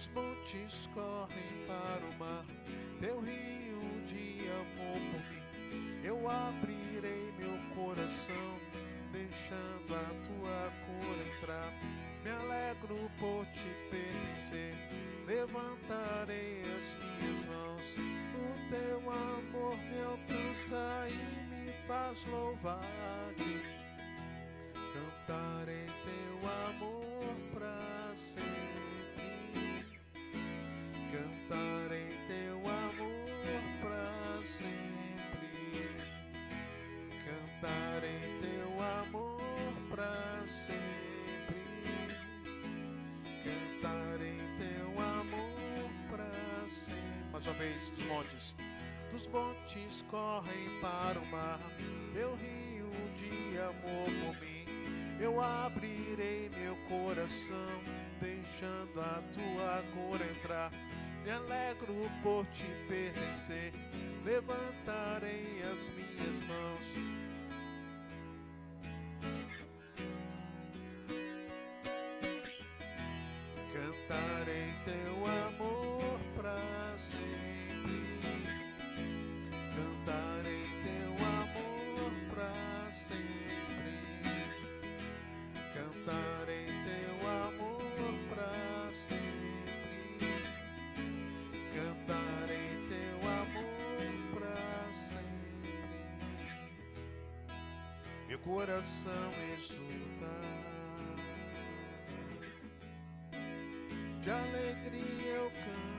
Os montes correm para o mar, teu rio de amor por mim. Eu abrirei meu coração, deixando a tua cor entrar. Me alegro por te pertencer, levantarei as minhas mãos. O teu amor me alcança e me faz louvar-te. Cantarei teu amor pra sempre. Cantarei teu amor pra sempre. Cantarei teu amor pra sempre. Cantarei teu amor pra sempre. Mais uma vez, dos montes. Dos montes correm para o mar, teu rio de amor por mim. Eu abrirei meu coração, deixando a tua cor entrar. Me alegro por te pertencer, levantarei as minhas mãos. Cantarei teu amor pra sempre. Cantarei teu amor pra sempre. Cantarei teu amor pra sempre. Cantarei teu amor pra sempre. Meu coração exulta, de alegria eu canto.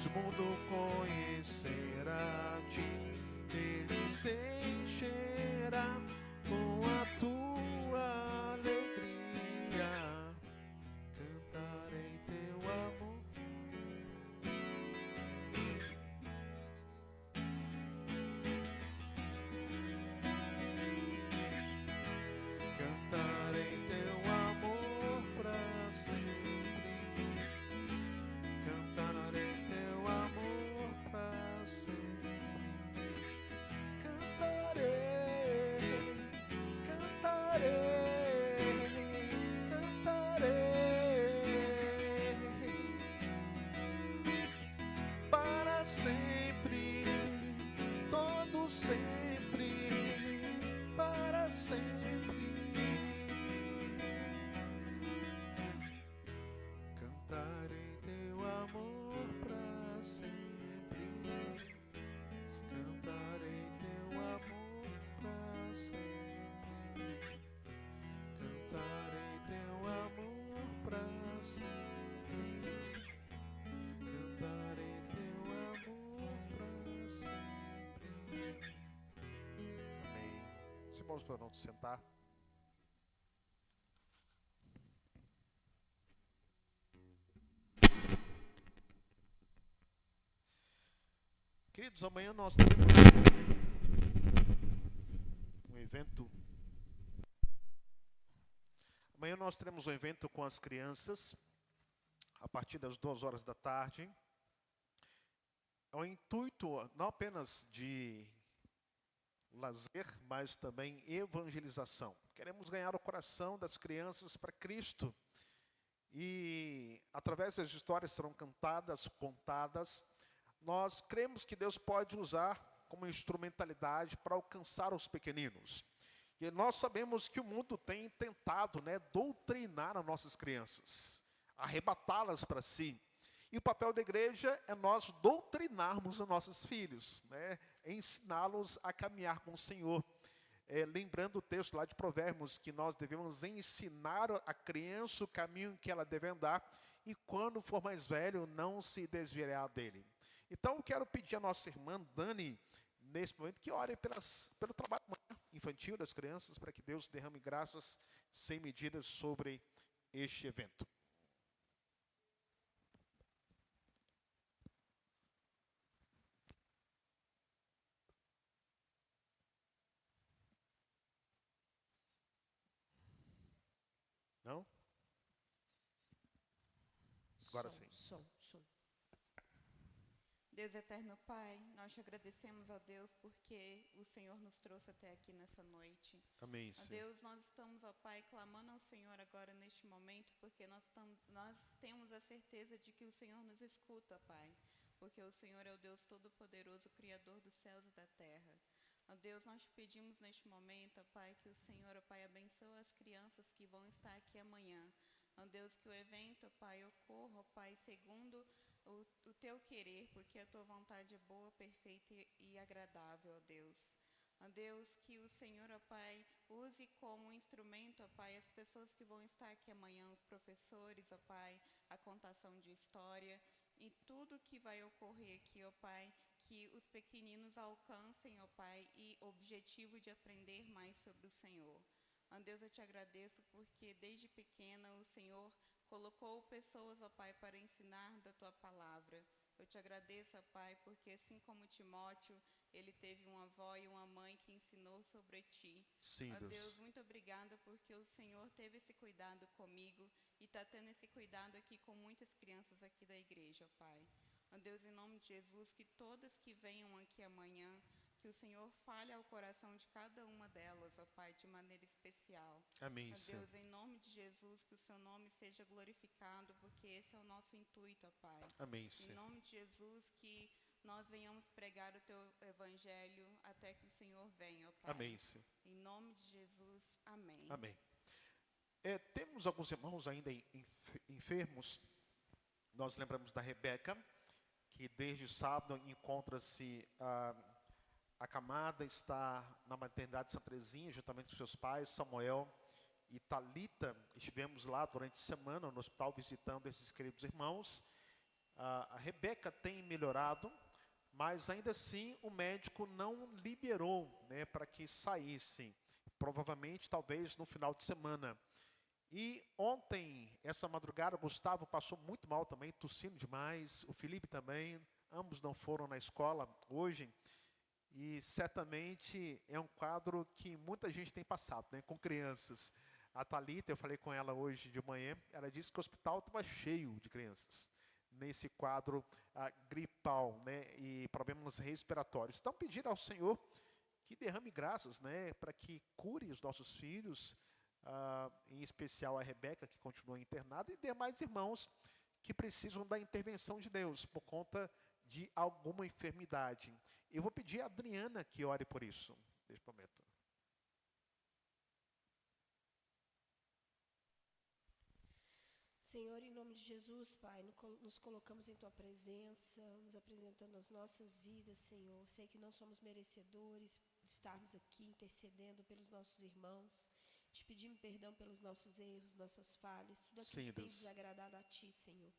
Se o mundo conhecerá-te, ele se encherá com a tua alegria. Cantarei teu amor. Cantarei teu amor pra sempre. Cantarei teu amor pra sempre. Cantarei, cantarei, cantarei para sempre, todo sempre, para sempre. Cantarei teu amor pra sempre. Cantarei teu amor pra sempre. Cantarei teu amor pra sempre. Cantarei teu amor pra sempre. Amém. Os irmãos podem se sentar. Queridos, amanhã nós teremos um evento. Amanhã nós teremos um evento com as crianças, a partir das 2 horas da tarde. É um intuito não apenas de lazer, mas também evangelização. Queremos ganhar o coração das crianças para Cristo. E através das histórias serão cantadas, contadas. Nós cremos que Deus pode usar como instrumentalidade para alcançar os pequeninos. E nós sabemos que o mundo tem tentado, doutrinar as nossas crianças, arrebatá-las para si. E o papel da igreja é nós doutrinarmos os nossos filhos, ensiná-los a caminhar com o Senhor. Lembrando o texto lá de Provérbios, que nós devemos ensinar a criança o caminho que ela deve andar, e quando for mais velho, não se desviará dele. Então, eu quero pedir à nossa irmã Dani, nesse momento, que ore pelo trabalho infantil das crianças, para que Deus derrame graças sem medidas sobre este evento. Não? Agora sim. Som. Deus eterno Pai, nós te agradecemos, ó Deus, porque o Senhor nos trouxe até aqui nessa noite. Amém, Ó Senhor. Deus, nós estamos, ó Pai, clamando ao Senhor agora neste momento, porque nós temos a certeza de que o Senhor nos escuta, Pai, porque o Senhor é o Deus Todo-Poderoso, Criador dos céus e da terra. Ó Deus, nós te pedimos neste momento, ó Pai, que o Senhor, ó Pai, abençoe as crianças que vão estar aqui amanhã. Ó Deus, que o evento, ó Pai, ocorra, ó Pai, segundo o teu querer, porque a tua vontade é boa, perfeita e agradável, ó Deus. Ó Deus, que o Senhor, ó Pai, use como instrumento, ó Pai, as pessoas que vão estar aqui amanhã, os professores, ó Pai, a contação de história e tudo que vai ocorrer aqui, ó Pai, que os pequeninos alcancem, ó Pai, e objetivo de aprender mais sobre o Senhor. Ó Deus, eu te agradeço porque desde pequena o Senhor colocou pessoas, ó Pai, para ensinar da tua palavra. Eu te agradeço, ó Pai, porque assim como Timóteo, ele teve uma avó e uma mãe que ensinou sobre ti. Sim, Ó Deus, Deus. muito obrigada porque o Senhor teve esse cuidado comigo e está tendo esse cuidado aqui com muitas crianças aqui da igreja, ó Pai. Ó Deus, em nome de Jesus, que todas que venham aqui amanhã, que o Senhor fale ao coração de cada uma delas, ó Pai, de maneira especial. Amém, Ó Senhor. Deus, em nome de Jesus, que o seu nome seja glorificado, porque esse é o nosso intuito, ó Pai. Amém, Em Senhor. nome de Jesus, que nós venhamos pregar o teu evangelho até que o Senhor venha, ó Pai. Amém, Senhor. Em nome de Jesus, amém. Amém. Temos alguns irmãos ainda enfermos. Nós lembramos da Rebeca, que desde sábado encontra-se acamada, está na maternidade de Santa Teresinha, juntamente com seus pais, Samuel e Talita. Estivemos lá durante a semana no hospital visitando esses queridos irmãos. A Rebeca tem melhorado, mas ainda assim o médico não liberou, né, para que saísse. Provavelmente, talvez no final de semana. E ontem, essa madrugada, o Gustavo passou muito mal também, tossindo demais. O Felipe também. Ambos não foram na escola hoje. E certamente é um quadro que muita gente tem passado, né, com crianças. A Thalita, eu falei com ela hoje de manhã, ela disse que o hospital estava cheio de crianças nesse quadro gripal, né, e problemas respiratórios. Então, pedir ao Senhor que derrame graças, né, para que cure os nossos filhos, em especial a Rebeca, que continua internada, e demais irmãos que precisam da intervenção de Deus por conta de alguma enfermidade. Eu vou pedir a Adriana que ore por isso, neste momento. Senhor, em nome de Jesus, Pai, nos colocamos em Tua presença, nos apresentando as nossas vidas, Senhor. Sei que não somos merecedores de estarmos aqui intercedendo pelos nossos irmãos. Te pedimos perdão pelos nossos erros, nossas falhas, tudo aquilo Sim, que tem Deus. desagradado a Ti, Senhor.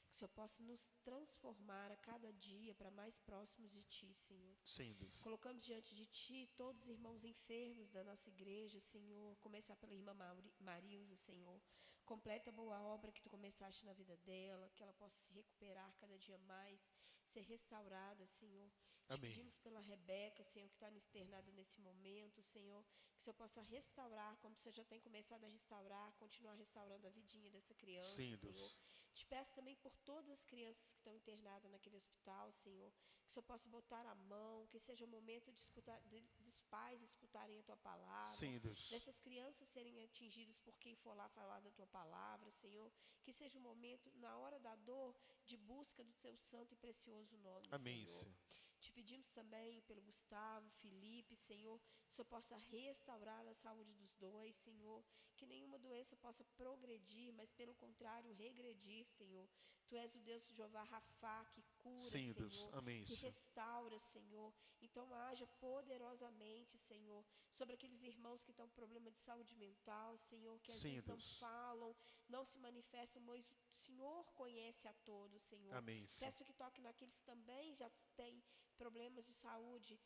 Que o Senhor possa nos transformar a cada dia para mais próximos de Ti, Senhor. Sim, Deus. Colocamos diante de Ti todos os irmãos enfermos da nossa igreja, Senhor. Começar pela irmã Marilza, Senhor. Completa a boa obra que Tu começaste na vida dela, que ela possa se recuperar cada dia mais, ser restaurada, Senhor. Te Amém. pedimos pela Rebeca, Senhor, que está internada nesse momento, Senhor, que o Senhor possa restaurar, como você já tem começado a restaurar, continuar restaurando a vidinha dessa criança, Sim, Senhor. Deus. Te peço também por todas as crianças que estão internadas naquele hospital, Senhor, que o Senhor possa botar a mão, que seja o momento de escutar, dos pais escutarem a Tua palavra, Sim, Deus. dessas crianças serem atingidas por quem for lá falar da Tua palavra, Senhor, que seja o momento, na hora da dor, de busca do Teu santo e precioso nome, Amém, Senhor. Senhor. Te pedimos também pelo Gustavo, Felipe, Senhor, que o Senhor possa restaurar a saúde dos dois, Senhor, que nenhuma doença possa progredir, mas pelo contrário, regredir, Senhor. Tu és o Deus de Jeová Rafá, que cura, Sim, Senhor, Deus. Amém, que Senhor. restaura, Senhor. Então haja poderosamente, Senhor, sobre aqueles irmãos que estão com problema de saúde mental, Senhor, que às Sim, vezes não Deus. falam, não se manifestam, mas o Senhor conhece a todos, Senhor. Amém, Senhor. Peço que toque naqueles que também já têm problemas de saúde,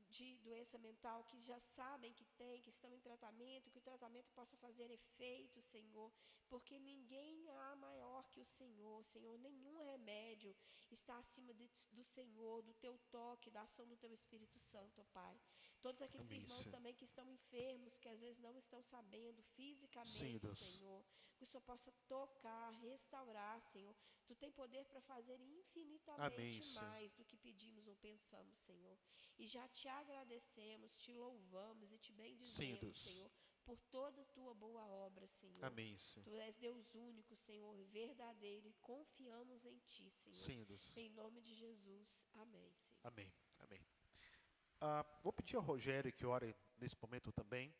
de doença mental, que já sabem que tem, que estão em tratamento, que o tratamento possa fazer efeito, Senhor, porque ninguém há maior que o Senhor, Senhor, nenhum remédio está acima do Senhor, do Teu toque, da ação do Teu Espírito Santo, ó Pai. Todos aqueles Amém, irmãos Senhor. também que estão enfermos, que às vezes não estão sabendo Sim, fisicamente, Deus. Senhor, que o Senhor possa tocar, restaurar, Senhor. Tu tem poder para fazer infinitamente Senhor. mais do que pedimos ou pensamos, Senhor. E já te agradecemos, te louvamos e te bendizemos, Deus. Senhor, por toda a tua boa obra, Senhor. Amém, Senhor. Tu és Deus único, Senhor, verdadeiro, e confiamos em Ti, Senhor. Sim, Deus. Em nome de Jesus. Amém, Senhor. Amém. Amém. Vou pedir ao Rogério que ore nesse momento também,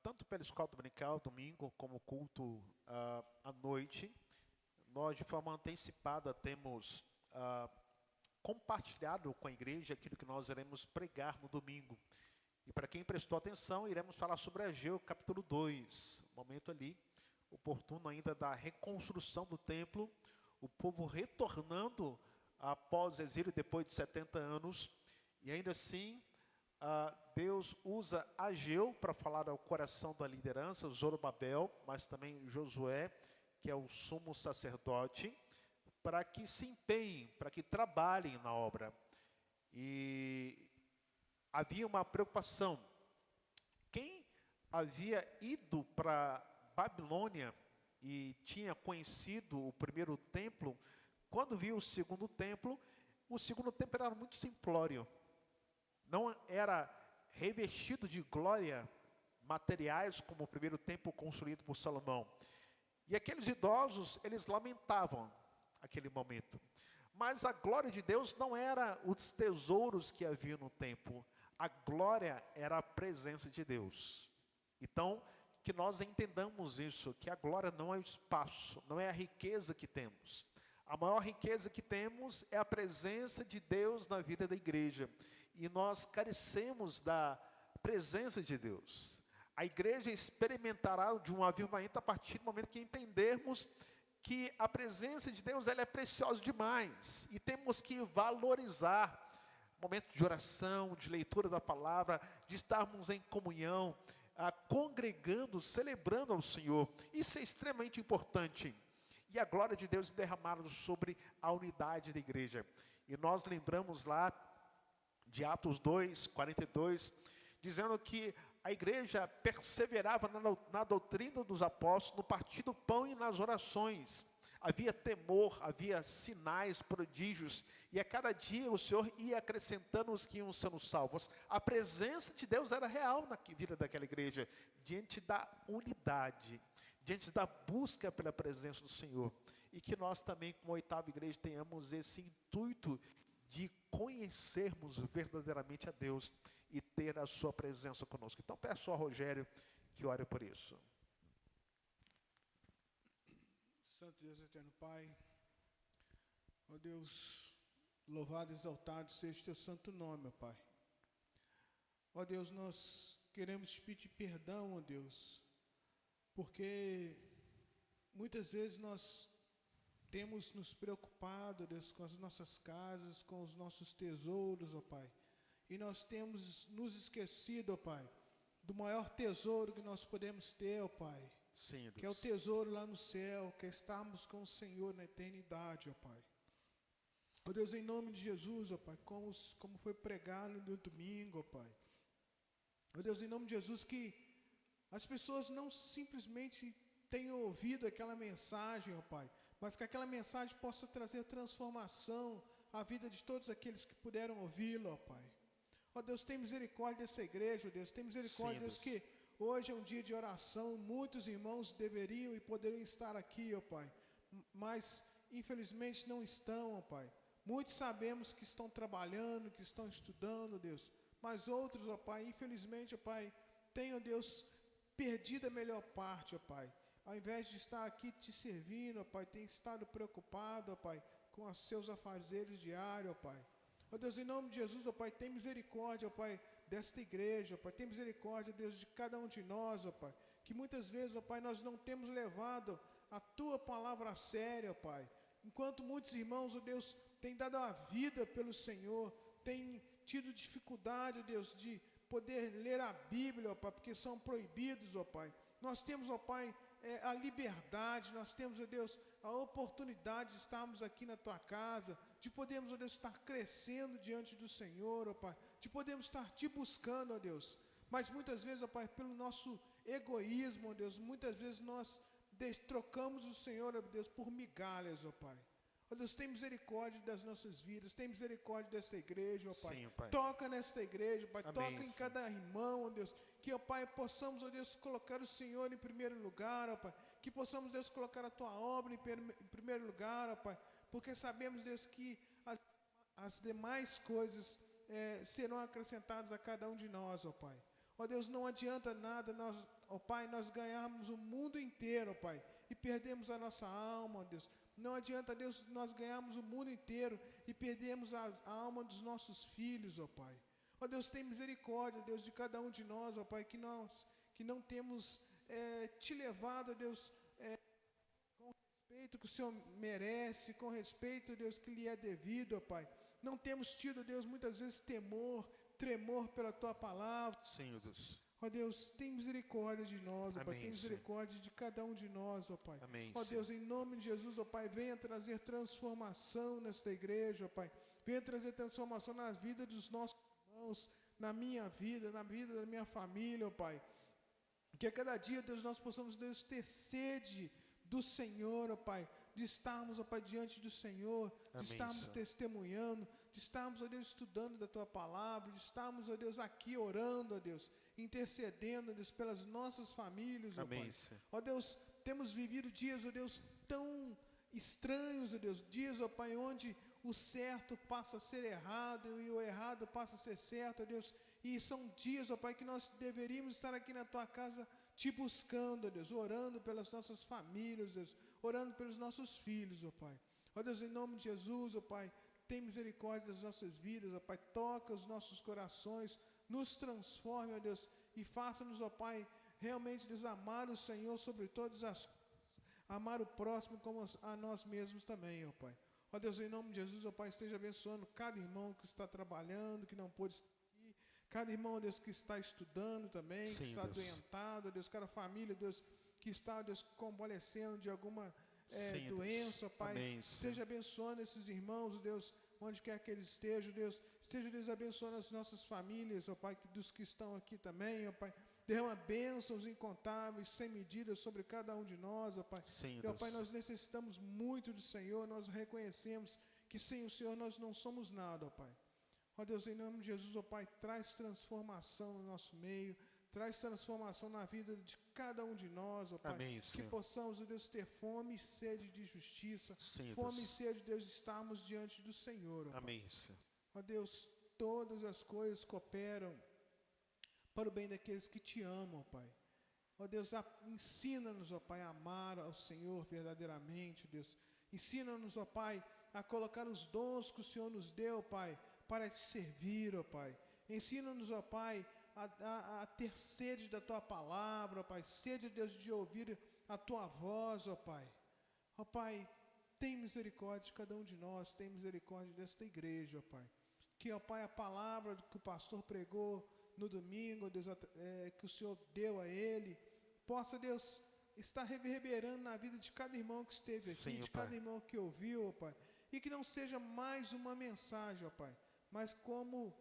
tanto pela escola dominical, domingo, como culto à noite. Nós, de forma antecipada, temos compartilhado com a igreja aquilo que nós iremos pregar no domingo. E para quem prestou atenção, iremos falar sobre Ageu, capítulo 2, momento ali oportuno ainda da reconstrução do templo, o povo retornando após o exílio depois de 70 anos, e ainda assim Deus usa Ageu para falar ao coração da liderança, Zorobabel, mas também Josué, que é o sumo sacerdote, para que se empenhem, para que trabalhem na obra. E havia uma preocupação. Quem havia ido para Babilônia e tinha conhecido o primeiro templo, quando viu o segundo templo era muito simplório. Não era revestido de glória materiais como o primeiro templo construído por Salomão. E aqueles idosos, eles lamentavam aquele momento. Mas a glória de Deus não era os tesouros que havia no templo. A glória era a presença de Deus. Então, que nós entendamos isso, que a glória não é o espaço, não é a riqueza que temos. A maior riqueza que temos é a presença de Deus na vida da igreja. E nós carecemos da presença de Deus. A igreja experimentará de um avivamento a partir do momento que entendermos que a presença de Deus ela é preciosa demais. E temos que valorizar momento de oração, de leitura da palavra, de estarmos em comunhão, congregando, celebrando ao Senhor. Isso é extremamente importante. E a glória de Deus é derramada sobre a unidade da igreja. E nós lembramos lá de Atos 2, 42, dizendo que a igreja perseverava na doutrina dos apóstolos, no partir do pão e nas orações. Havia temor, havia sinais, prodígios, e a cada dia o Senhor ia acrescentando os que iam sendo salvos. A presença de Deus era real na vida daquela igreja, diante da unidade, diante da busca pela presença do Senhor. E que nós também, como oitava igreja, tenhamos esse intuito de conhecermos verdadeiramente a Deus e ter a sua presença conosco. Então peço ao Rogério que ore por isso. Santo Deus eterno Pai, ó Deus, louvado e exaltado seja o teu santo nome, ó Pai. Ó Deus, nós queremos te pedir perdão, ó Deus, porque muitas vezes nós temos nos preocupado, ó Deus, com as nossas casas, com os nossos tesouros, ó Pai, e nós temos nos esquecido, ó Pai, do maior tesouro que nós podemos ter, ó Pai. Sim, Que é o tesouro lá no céu, que é estarmos com o Senhor na eternidade, ó Pai. Ó Deus, em nome de Jesus, ó Pai, como foi pregado no domingo, ó Pai. Ó Deus, em nome de Jesus, que as pessoas não simplesmente tenham ouvido aquela mensagem, ó Pai, mas que aquela mensagem possa trazer transformação à vida de todos aqueles que puderam ouvi-la, ó Pai. Ó Deus, tem misericórdia dessa igreja, ó Deus, tem misericórdia, Deus, que hoje é um dia de oração, muitos irmãos deveriam e poderiam estar aqui, ó Pai, mas infelizmente não estão, ó Pai. Muitos sabemos que estão trabalhando, que estão estudando, Deus, mas outros, ó Pai, infelizmente, ó Pai, têm, ó Deus, perdido a melhor parte, ó Pai. Ao invés de estar aqui te servindo, ó Pai, tem estado preocupado, ó Pai, com os seus afazeres diários, ó Pai. Ó Deus, em nome de Jesus, ó Pai, tem misericórdia, ó Pai, desta igreja, ó Pai, tem misericórdia, Deus, de cada um de nós, ó Pai, que muitas vezes, ó Pai, nós não temos levado a Tua palavra a sério, ó Pai, enquanto muitos irmãos, ó Deus, têm dado a vida pelo Senhor, têm tido dificuldade, ó Deus, de poder ler a Bíblia, ó Pai, porque são proibidos, ó Pai. Nós temos, ó Pai, a liberdade, nós temos, ó Deus, a oportunidade de estarmos aqui na Tua casa, de podermos, ó Deus, estar crescendo diante do Senhor, ó Pai, de podermos estar Te buscando, ó Deus, mas muitas vezes, ó Pai, pelo nosso egoísmo, ó Deus, muitas vezes nós trocamos o Senhor, ó Deus, por migalhas, ó Pai. Ó Deus, tem misericórdia das nossas vidas, tem misericórdia desta igreja, ó Pai. Sim, Pai. Toca nesta igreja, Pai, Amém, toca em Senhor. cada irmão, ó Deus, que, ó Pai, possamos, ó Deus, colocar o Senhor em primeiro lugar, ó Pai, que possamos, Deus, colocar a Tua obra em primeiro lugar, ó Pai, porque sabemos, Deus, que as demais coisas serão acrescentadas a cada um de nós, ó Pai. Ó Deus, não adianta nada nós, ó Pai, nós ganharmos o mundo inteiro, ó Pai, e perdemos a nossa alma, ó Deus. Não adianta, Deus, nós ganharmos o mundo inteiro e perdemos a alma dos nossos filhos, ó Pai. Ó Deus, tem misericórdia, Deus, de cada um de nós, ó Pai, que não temos te levado, ó Deus, com o respeito que o Senhor merece, com respeito, Deus, que lhe é devido, ó Pai. Não temos tido, Deus, muitas vezes tremor pela Tua palavra. Sim, Deus. Ó Deus, tem misericórdia de nós, ó Pai, Amém, tem misericórdia de cada um de nós, ó Pai. Amém, Ó Senhor. Deus, em nome de Jesus, ó Pai, venha trazer transformação nesta igreja, ó Pai. Venha trazer transformação na vida dos nossos irmãos, na minha vida, na vida da minha família, ó Pai. Que a cada dia, Deus, nós possamos, Deus, ter sede do Senhor, ó Pai, de estarmos, ó Pai, diante do Senhor, Amém, de estarmos Senhor. testemunhando, de estarmos, ó Deus, estudando da Tua palavra, de estarmos, ó Deus, aqui orando, ó Deus, intercedendo, ó Deus, pelas nossas famílias, ó Amém, Pai. Senhor. Ó Deus, temos vivido dias, ó Deus, tão estranhos, ó Deus, dias, ó Pai, onde o certo passa a ser errado e o errado passa a ser certo, ó Deus, e são dias, ó Pai, que nós deveríamos estar aqui na Tua casa te buscando, ó Deus, orando pelas nossas famílias, Deus, orando pelos nossos filhos, ó Pai. Ó Deus, em nome de Jesus, ó Pai, tem misericórdia das nossas vidas, ó Pai, toca os nossos corações, nos transforme, ó Deus, e faça-nos, ó Pai, realmente, Deus, amar o Senhor sobre todas as coisas, amar o próximo como a nós mesmos também, ó Pai. Ó Deus, em nome de Jesus, ó Pai, esteja abençoando cada irmão que está trabalhando, que não pôde estar aqui, cada irmão, ó Deus, que está estudando também, Sim, que está Deus. adoentado, ó Deus, cada família, Deus, que está, ó Deus, convalescendo de alguma Sim, doença, ó Deus. Pai. Amém, Senhor. Esteja abençoando esses irmãos, ó Deus, onde quer que eles estejam, Deus. Esteja, Deus, abençoando as nossas famílias, ó Pai, dos que estão aqui também, ó Pai. Derrama bênçãos incontáveis, sem medida, sobre cada um de nós, ó Pai. Sim, E, ó Deus. Pai, nós necessitamos muito do Senhor, nós reconhecemos que sem o Senhor nós não somos nada, ó Pai. Ó Deus, em nome de Jesus, ó Pai, traz transformação no nosso meio, traz transformação na vida de cada um de nós, ó Pai. Amém, Que Senhor. possamos, ó Deus, ter fome e sede de justiça, Sim, fome e Deus. sede, Deus, de estarmos diante do Senhor, ó Pai. Amém, Senhor. Ó Deus, todas as coisas cooperam para o bem daqueles que te amam, ó Pai. Ó Deus, ensina-nos, ó Pai, a amar ao Senhor verdadeiramente, Deus. Ensina-nos, ó Pai, a colocar os dons que o Senhor nos deu, Pai, para te servir, ó Pai. Ensina-nos, ó Pai, a ter sede da Tua palavra, ó Pai. Sede, Deus, de ouvir a Tua voz, ó Pai. Ó Pai, tem misericórdia de cada um de nós, tem misericórdia desta igreja, ó Pai. Que, ó Pai, a palavra que o pastor pregou no domingo, Deus, que o Senhor deu a ele, possa, Deus, estar reverberando na vida de cada irmão que esteve aqui, Sim, ó de cada Pai. irmão que ouviu, ó Pai. E que não seja mais uma mensagem, ó Pai, mas como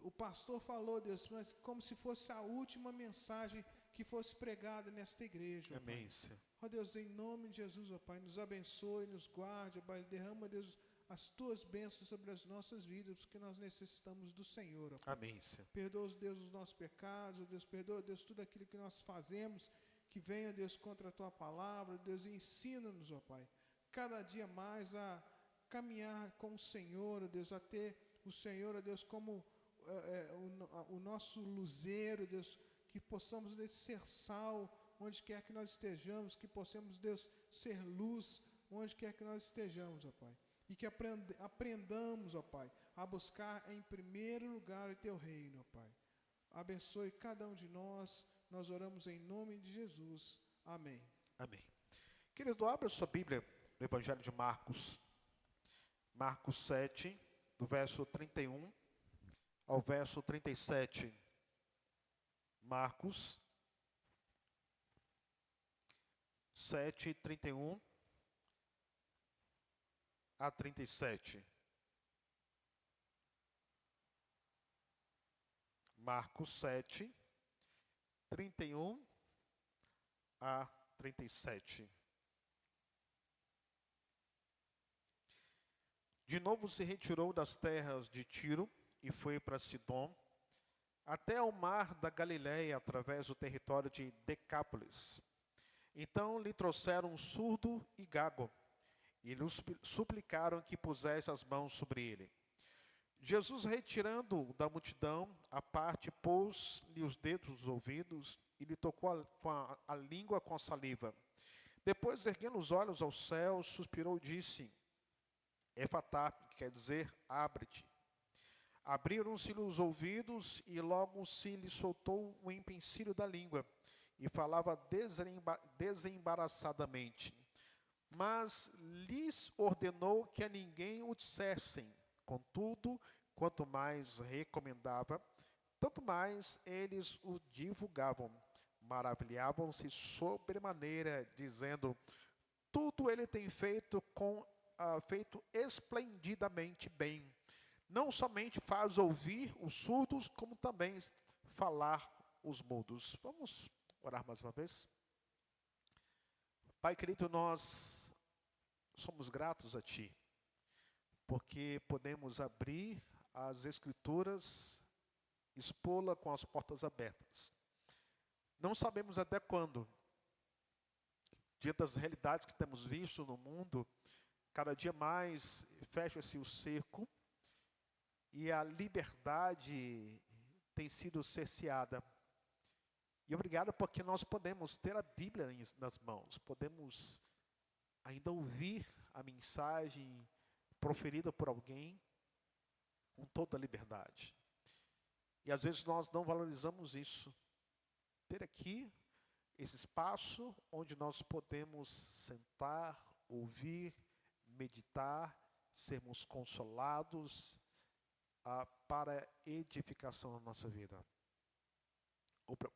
o pastor falou, Deus, mas como se fosse a última mensagem que fosse pregada nesta igreja, ó Pai. Amém, Senhor. Ó Deus, em nome de Jesus, ó Pai, nos abençoe, nos guarde, ó Pai, derrama, Deus, as Tuas bênçãos sobre as nossas vidas, porque nós necessitamos do Senhor, ó Pai. Amém, Senhor. Perdoa, Deus, os nossos pecados, ó Deus, perdoa, Deus, tudo aquilo que nós fazemos, que venha, Deus, contra a Tua palavra, Deus, e ensina-nos, ó Pai, cada dia mais a caminhar com o Senhor, ó Deus, a ter o Senhor, ó Deus, como o nosso luzeiro, Deus, que possamos, Deus, ser sal, onde quer que nós estejamos, que possamos, Deus, ser luz, onde quer que nós estejamos, ó Pai. E que aprendamos, ó Pai, a buscar em primeiro lugar o Teu reino, ó Pai. Abençoe cada um de nós, nós oramos em nome de Jesus. Amém. Amém. Querido, abra sua Bíblia no Evangelho de Marcos. Marcos 7, do verso 31 ao verso 37. Marcos 7, 31 a 37. Marcos 7, 31 a 37. De novo se retirou das terras de Tiro e foi para Sidom, até ao mar da Galileia, através do território de Decápolis. Então lhe trouxeram surdo e gago, e lhe suplicaram que pusesse as mãos sobre ele. Jesus, retirando da multidão, à parte, pôs-lhe os dedos nos ouvidos e lhe tocou a língua com a saliva. Depois, erguendo os olhos ao céu, suspirou e disse: Efatá, que quer dizer, abre-te. Abriram-se-lhe os ouvidos e logo se lhe soltou o empecilho da língua e falava desembaraçadamente. Mas lhes ordenou que a ninguém o dissessem. Contudo, quanto mais recomendava, tanto mais eles o divulgavam. Maravilhavam-se sobremaneira, dizendo: tudo ele tem feito feito esplendidamente bem. Não somente faz ouvir os surdos, como também falar os mudos. Vamos orar mais uma vez? Pai querido, nós somos gratos a Ti, porque podemos abrir as Escrituras, expô-la com as portas abertas. Não sabemos até quando, diante das realidades que temos visto no mundo, cada dia mais fecha-se o cerco e a liberdade tem sido cerceada. E obrigado porque nós podemos ter a Bíblia nas mãos, podemos ainda ouvir a mensagem proferida por alguém com toda a liberdade. E às vezes nós não valorizamos isso. Ter aqui esse espaço onde nós podemos sentar, ouvir, meditar, sermos consolados para edificação na nossa vida.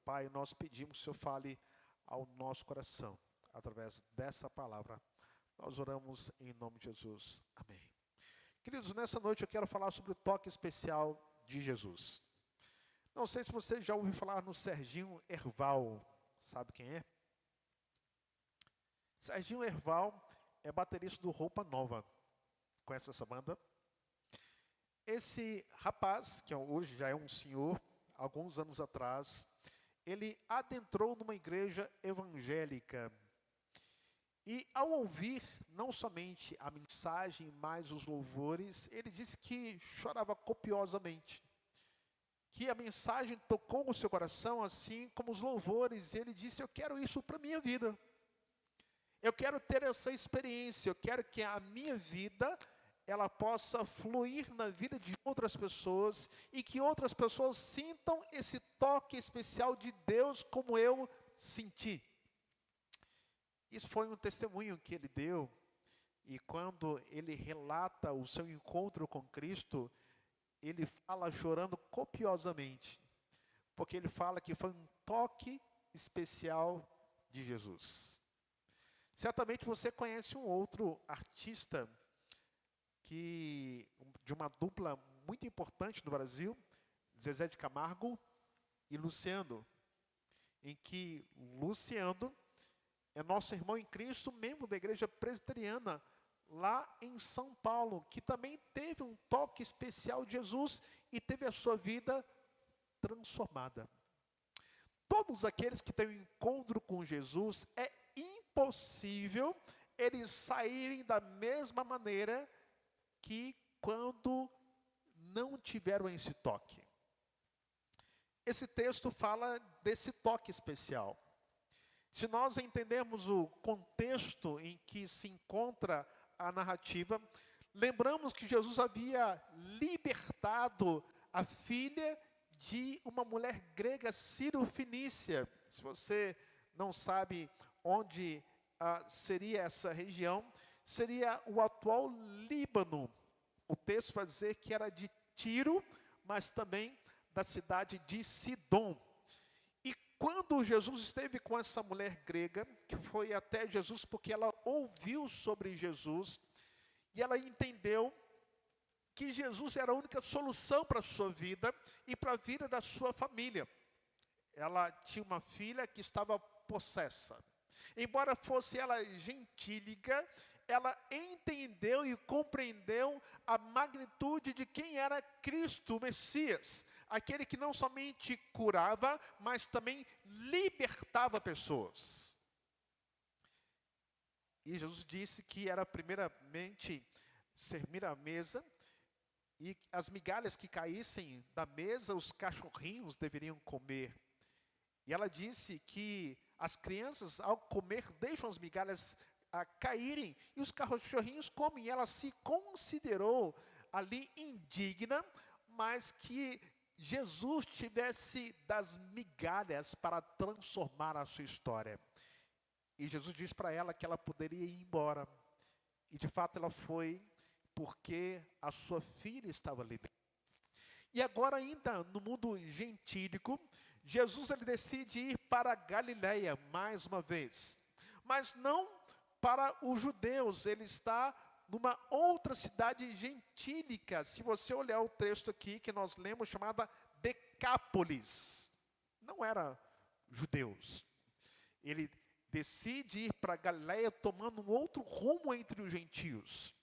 Pai, nós pedimos que o Senhor fale ao nosso coração, através dessa palavra. Nós oramos em nome de Jesus. Amém. Queridos, nessa noite eu quero falar sobre o toque especial de Jesus. Não sei se você já ouviu falar no Serginho Erval. Sabe quem é? Serginho Erval é baterista do Roupa Nova. Conhece essa banda? Esse rapaz, que hoje já é um senhor, alguns anos atrás, ele adentrou numa igreja evangélica. E ao ouvir não somente a mensagem, mas os louvores, ele disse que chorava copiosamente. Que a mensagem tocou o seu coração, assim como os louvores. E ele disse: eu quero isso para a minha vida. Eu quero ter essa experiência. Eu quero que a minha vida ela possa fluir na vida de outras pessoas e que outras pessoas sintam esse toque especial de Deus como eu senti. Isso foi um testemunho que ele deu, e quando ele relata o seu encontro com Cristo, ele fala chorando copiosamente, porque ele fala que foi um toque especial de Jesus. Certamente você conhece um outro artista de uma dupla muito importante no Brasil, Zezé de Camargo e Luciano, em que Luciano é nosso irmão em Cristo, membro da igreja presbiteriana, lá em São Paulo, que também teve um toque especial de Jesus e teve a sua vida transformada. Todos aqueles que têm um encontro com Jesus, é impossível eles saírem da mesma maneira que quando não tiveram esse toque. Esse texto fala desse toque especial. Se nós entendermos o contexto em que se encontra a narrativa, lembramos que Jesus havia libertado a filha de uma mulher grega sírio-fenícia. Se você não sabe onde seria essa região, seria o atual Líbano. O texto vai dizer que era de Tiro, mas também da cidade de Sidom. E quando Jesus esteve com essa mulher grega, que foi até Jesus porque ela ouviu sobre Jesus, e ela entendeu que Jesus era a única solução para a sua vida e para a vida da sua família. Ela tinha uma filha que estava possessa. Embora fosse ela gentílica, ela entendeu e compreendeu a magnitude de quem era Cristo, o Messias. Aquele que não somente curava, mas também libertava pessoas. E Jesus disse que era primeiramente servir à mesa, e as migalhas que caíssem da mesa, os cachorrinhos deveriam comer. E ela disse que as crianças, ao comer, deixam as migalhas caírem, e os cachorrinhos comem. E ela se considerou ali indigna, mas que Jesus tivesse das migalhas para transformar a sua história. E Jesus disse para ela que ela poderia ir embora. E de fato ela foi, porque a sua filha estava liberta. E agora ainda no mundo gentílico, Jesus ele decide ir para a Galileia mais uma vez. Mas não para os judeus, ele está numa outra cidade gentílica. Se você olhar o texto aqui que nós lemos, chamada Decápolis. Não era judeus. Ele decide ir para a Galileia tomando um outro rumo entre os gentios.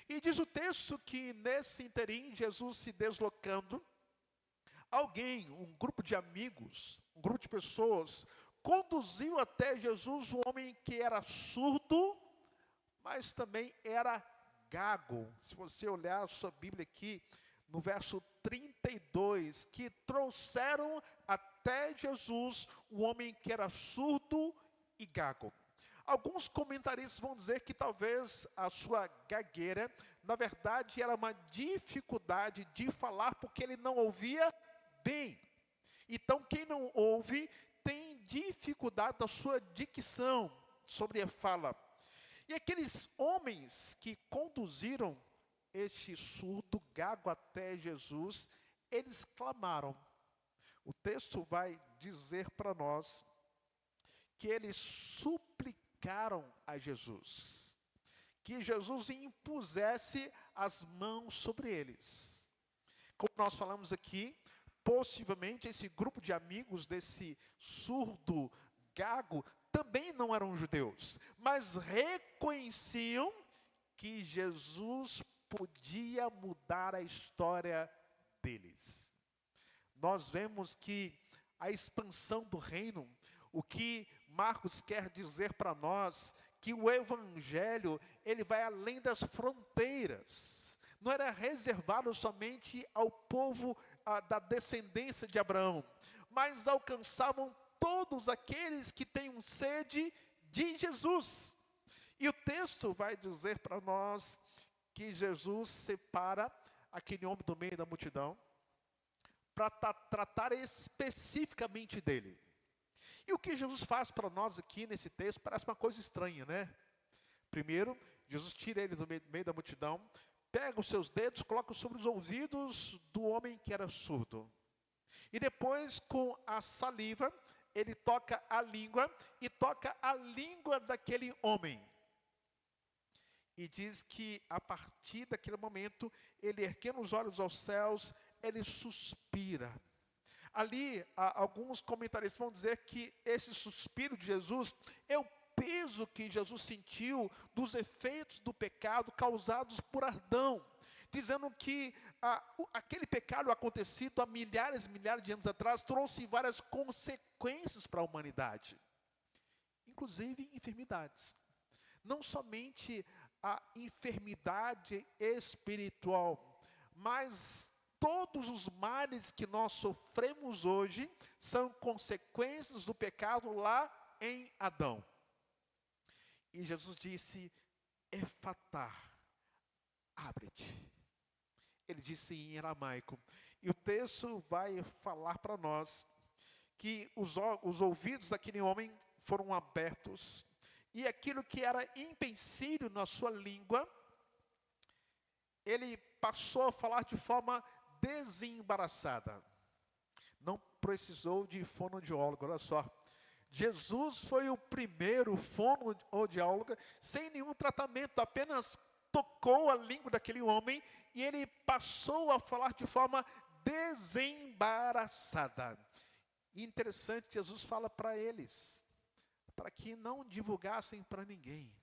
E diz o texto que nesse interim, Jesus se deslocando, alguém, um grupo de amigos, um grupo de pessoas, conduziu até Jesus um homem que era surdo, mas também era gago. Se você olhar a sua Bíblia aqui, no verso 32, que trouxeram até Jesus um homem que era surdo e gago. Alguns comentaristas vão dizer que talvez a sua gagueira, na verdade, era uma dificuldade de falar, porque ele não ouvia bem. Então, quem não ouve, tem dificuldade da sua dicção sobre a fala. E aqueles homens que conduziram este surdo gago até Jesus, eles clamaram. O texto vai dizer para nós que eles suplicaram a Jesus, que Jesus impusesse as mãos sobre eles. Como nós falamos aqui, possivelmente esse grupo de amigos desse surdo gago também não eram judeus, mas reconheciam que Jesus podia mudar a história deles. Nós vemos que a expansão do reino, o que Marcos quer dizer para nós, que o evangelho, ele vai além das fronteiras. Não era reservado somente ao povo da descendência de Abraão, mas alcançavam todos aqueles que tenham sede de Jesus. E o texto vai dizer para nós que Jesus separa aquele homem do meio da multidão para tratar especificamente dele. E o que Jesus faz para nós aqui nesse texto parece uma coisa estranha, né? Primeiro, Jesus tira ele do meio da multidão, pega os seus dedos, coloca sobre os ouvidos do homem que era surdo. E depois, com a saliva, ele toca a língua e toca a língua daquele homem. E diz que a partir daquele momento, ele erguendo os olhos aos céus, ele suspira. Ali, alguns comentaristas vão dizer que esse suspiro de Jesus é o peso que Jesus sentiu dos efeitos do pecado causados por Adão, dizendo que aquele pecado acontecido há milhares e milhares de anos atrás trouxe várias consequências para a humanidade, inclusive enfermidades. Não somente a enfermidade espiritual, mas todos os males que nós sofremos hoje são consequências do pecado lá em Adão. E Jesus disse, Efatá, abre-te. Ele disse em aramaico. E o texto vai falar para nós que os ouvidos daquele homem foram abertos, e aquilo que era empecilho na sua língua, ele passou a falar de forma desembaraçada. Não precisou de fonoaudiólogo, olha só. Jesus foi o primeiro fonoaudiólogo, sem nenhum tratamento, apenas tocou a língua daquele homem e ele passou a falar de forma desembaraçada. E interessante, Jesus fala para eles, para que não divulgassem para ninguém.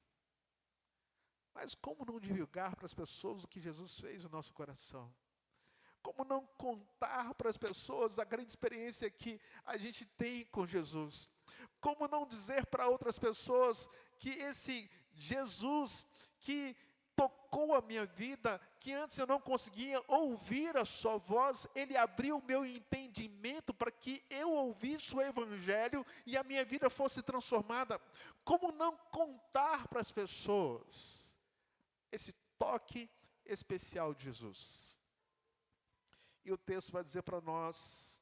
Mas como não divulgar para as pessoas o que Jesus fez no nosso coração? Como não contar para as pessoas a grande experiência que a gente tem com Jesus? Como não dizer para outras pessoas que esse Jesus que tocou a minha vida, que antes eu não conseguia ouvir a sua voz, ele abriu o meu entendimento para que eu ouvisse o Evangelho e a minha vida fosse transformada? Como não contar para as pessoas esse toque especial de Jesus? E o texto vai dizer para nós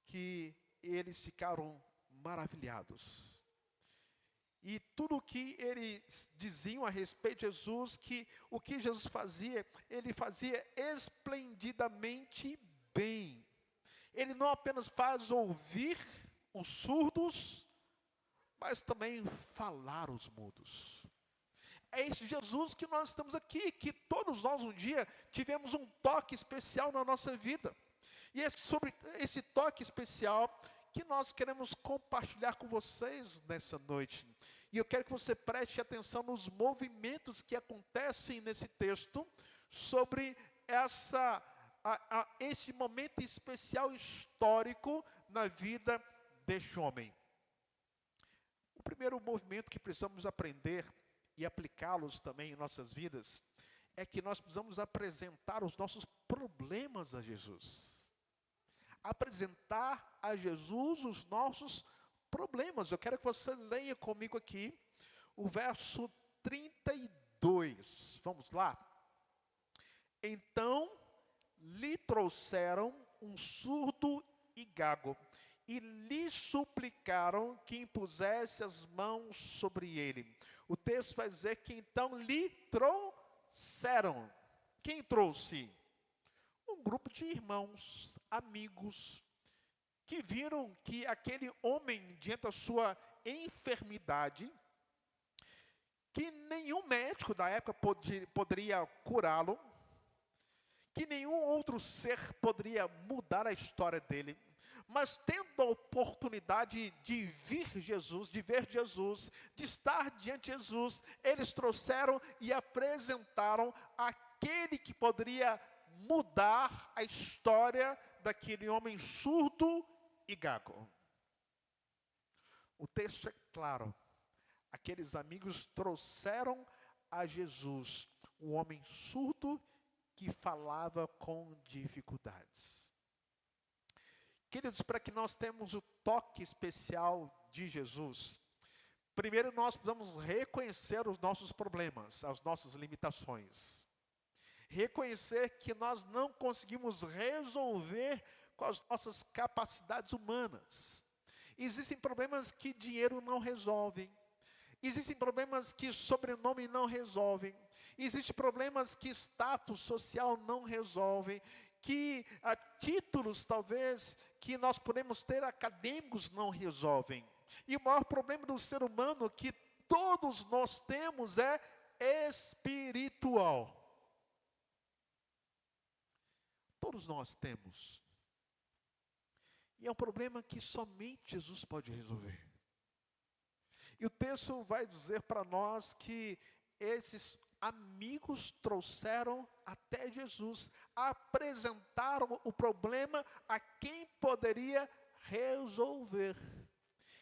que eles ficaram maravilhados. E tudo o que eles diziam a respeito de Jesus, que o que Jesus fazia, ele fazia esplendidamente bem. Ele não apenas faz ouvir os surdos, mas também falar os mudos. É esse Jesus que nós estamos aqui, que todos nós um dia tivemos um toque especial na nossa vida. E é sobre esse toque especial que nós queremos compartilhar com vocês nessa noite. E eu quero que você preste atenção nos movimentos que acontecem nesse texto, sobre esse momento especial histórico na vida deste homem. O primeiro movimento que precisamos aprender e aplicá-los também em nossas vidas, é que nós precisamos apresentar os nossos problemas a Jesus. Apresentar a Jesus os nossos problemas. Eu quero que você leia comigo aqui o verso 32. Vamos lá? Então lhe trouxeram um surdo e gago, e lhe suplicaram que impusesse as mãos sobre ele. O texto vai dizer que então lhe trouxeram. Quem trouxe? Um grupo de irmãos, amigos, que viram que aquele homem, diante da sua enfermidade, que nenhum médico da época poderia curá-lo, que nenhum outro ser poderia mudar a história dele, mas tendo a oportunidade de ver Jesus, de estar diante de Jesus, eles trouxeram e apresentaram aquele que poderia mudar a história daquele homem surdo e gago. O texto é claro. Aqueles amigos trouxeram a Jesus um homem surdo que falava com dificuldades. Queridos, para que nós tenhamos o toque especial de Jesus, primeiro nós precisamos reconhecer os nossos problemas, as nossas limitações. Reconhecer que nós não conseguimos resolver com as nossas capacidades humanas. Existem problemas que dinheiro não resolve. Existem problemas que sobrenome não resolvem. Existem problemas que status social não resolve. Que títulos, talvez, que nós podemos ter acadêmicos não resolvem. E o maior problema do ser humano que todos nós temos é espiritual. Todos nós temos. E é um problema que somente Jesus pode resolver. E o texto vai dizer para nós que esses amigos trouxeram até Jesus, apresentaram o problema a quem poderia resolver.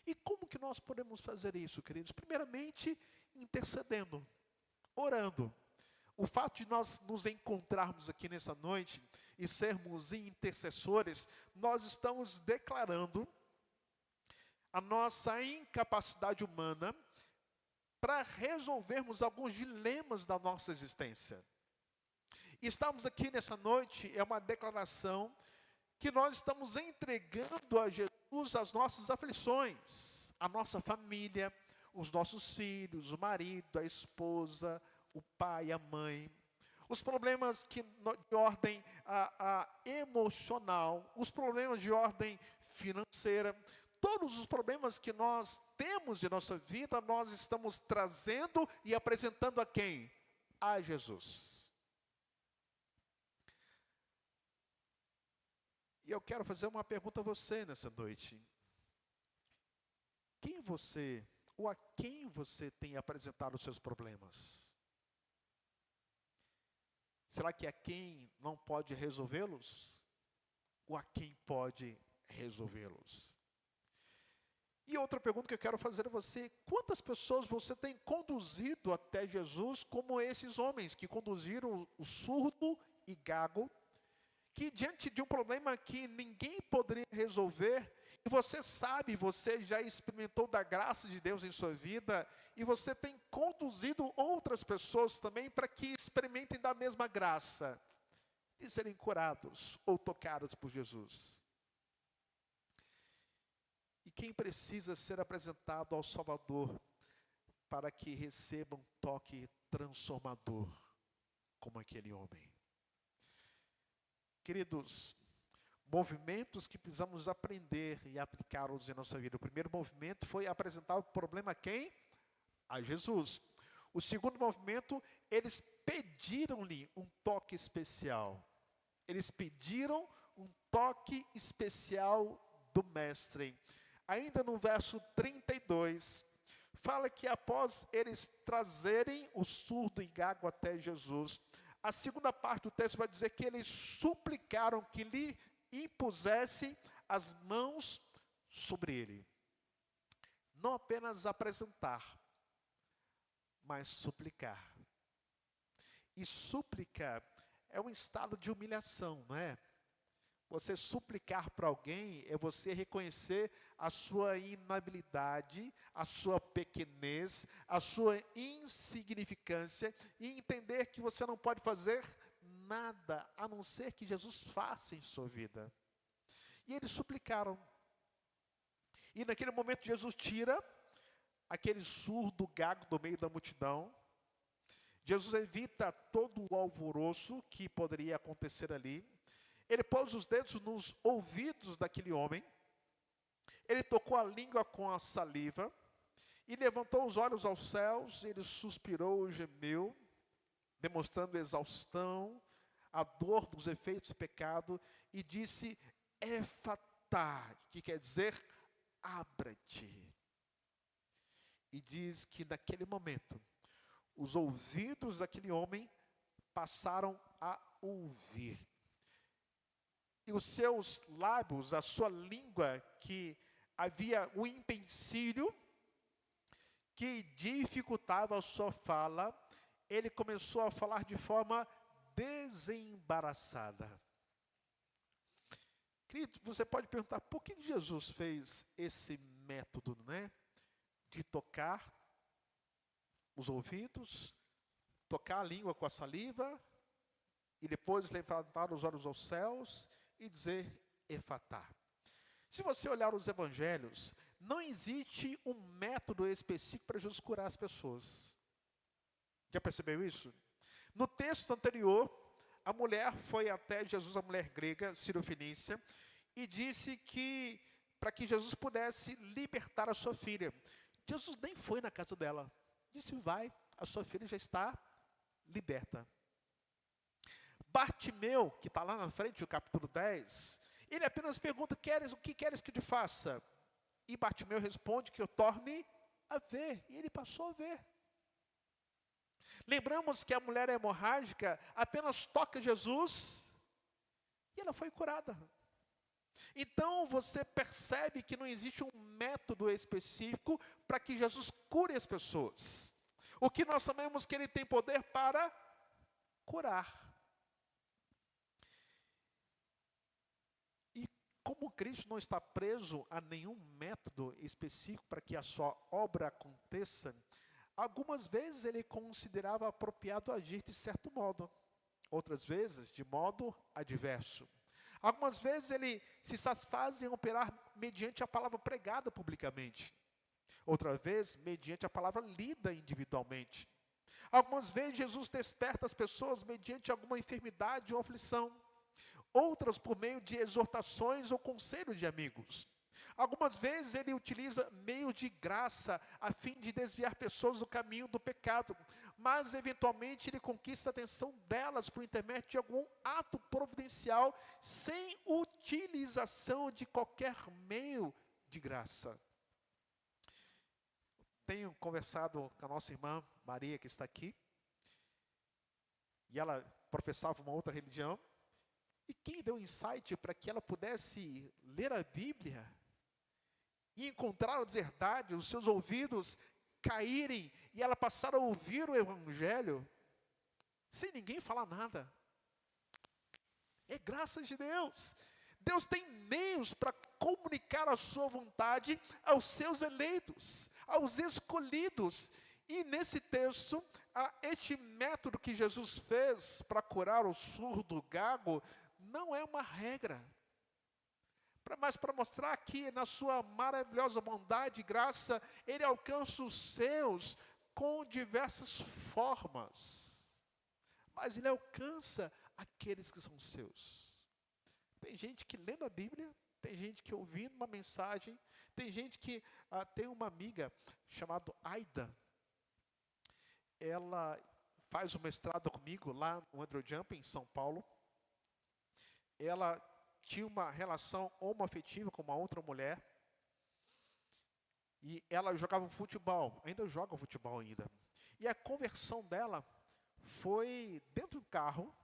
E como que nós podemos fazer isso, queridos? Primeiramente, intercedendo, orando. O fato de nós nos encontrarmos aqui nessa noite e sermos intercessores, nós estamos declarando a nossa incapacidade humana para resolvermos alguns dilemas da nossa existência. E estamos aqui nessa noite, é uma declaração que nós estamos entregando a Jesus as nossas aflições, a nossa família, os nossos filhos, o marido, a esposa, o pai, a mãe, os problemas de ordem emocional, os problemas de ordem financeira, todos os problemas que nós temos em nossa vida, nós estamos trazendo e apresentando a quem? A Jesus. E eu quero fazer uma pergunta a você nessa noite. Quem você ou a quem você tem apresentado os seus problemas? Será que a quem não pode resolvê-los? Ou a quem pode resolvê-los? E outra pergunta que eu quero fazer a você: quantas pessoas você tem conduzido até Jesus como esses homens que conduziram o surdo e gago, que diante de um problema que ninguém poderia resolver, e você sabe, você já experimentou da graça de Deus em sua vida, e você tem conduzido outras pessoas também para que experimentem da mesma graça, de serem curados ou tocados por Jesus. E quem precisa ser apresentado ao Salvador para que receba um toque transformador, como aquele homem? Queridos, movimentos que precisamos aprender e aplicá-los em nossa vida. O primeiro movimento foi apresentar o problema a quem? A Jesus. O segundo movimento, eles pediram-lhe um toque especial. Eles pediram um toque especial do Mestre. Ainda no verso 32, fala que após eles trazerem o surdo e gago até Jesus, a segunda parte do texto vai dizer que eles suplicaram que lhe impusesse as mãos sobre ele. Não apenas apresentar, mas suplicar. E súplica é um estado de humilhação, não é? Você suplicar para alguém é você reconhecer a sua inabilidade, a sua pequenez, a sua insignificância e entender que você não pode fazer nada a não ser que Jesus faça em sua vida. E eles suplicaram. E naquele momento Jesus tira aquele surdo gago do meio da multidão. Jesus evita todo o alvoroço que poderia acontecer ali. Ele pôs os dedos nos ouvidos daquele homem. Ele tocou a língua com a saliva. E levantou os olhos aos céus. Ele suspirou e gemeu, demonstrando exaustão, a dor dos efeitos do pecado. E disse, Efatá, que quer dizer, abra-te. E diz que naquele momento, os ouvidos daquele homem passaram a ouvir. E os seus lábios, a sua língua, que havia um empecilho que dificultava a sua fala, ele começou a falar de forma desembaraçada. Querido, você pode perguntar, por que Jesus fez esse método, né? De tocar os ouvidos, tocar a língua com a saliva, e depois levantar os olhos aos céus e dizer Efatá. Se você olhar os evangelhos, não existe um método específico para Jesus curar as pessoas. Já percebeu isso? No texto anterior, a mulher foi até Jesus, a mulher grega, Cirofenícia, e disse que para que Jesus pudesse libertar a sua filha. Jesus nem foi na casa dela. Disse, vai, a sua filha já está liberta. Bartimeu, que está lá na frente do capítulo 10, ele apenas pergunta, o que queres que eu te faça? E Bartimeu responde que eu torne a ver. E ele passou a ver. Lembramos que a mulher hemorrágica apenas toca Jesus e ela foi curada. Então você percebe que não existe um método específico para que Jesus cure as pessoas. O que nós sabemos que ele tem poder para curar. E como Cristo não está preso a nenhum método específico para que a sua obra aconteça, algumas vezes ele considerava apropriado agir de certo modo, outras vezes de modo adverso. Algumas vezes ele se satisfaz em operar mediante a palavra pregada publicamente. Outra vez, mediante a palavra lida individualmente. Algumas vezes Jesus desperta as pessoas mediante alguma enfermidade ou aflição. Outras por meio de exortações ou conselho de amigos. Algumas vezes ele utiliza meio de graça a fim de desviar pessoas do caminho do pecado, mas eventualmente ele conquista a atenção delas por intermédio de algum ato providencial, sem utilização de qualquer meio de graça. tenho conversado com a nossa irmã Maria, que está aqui, e ela professava uma outra religião, e quem deu insight para que ela pudesse ler a Bíblia e encontrar as verdades, os seus ouvidos caírem e ela passar a ouvir o Evangelho sem ninguém falar nada. É graça de Deus. Deus tem meios para comunicar a sua vontade aos seus eleitos, aos escolhidos. E nesse texto, este método que Jesus fez para curar o surdo, o gago, não é uma regra. Mas para mostrar que na sua maravilhosa bondade e graça, Ele alcança os seus com diversas formas. Mas Ele alcança aqueles que são seus. Tem gente que lendo a Bíblia, tem gente que ouvindo uma mensagem, tem gente que tem uma amiga chamada Aida. Ela faz um mestrado comigo lá no Andrew Jump, em São Paulo. Ela tinha uma relação homoafetiva com uma outra mulher. E ela jogava futebol, ainda joga futebol ainda. E a conversão dela foi dentro do carro.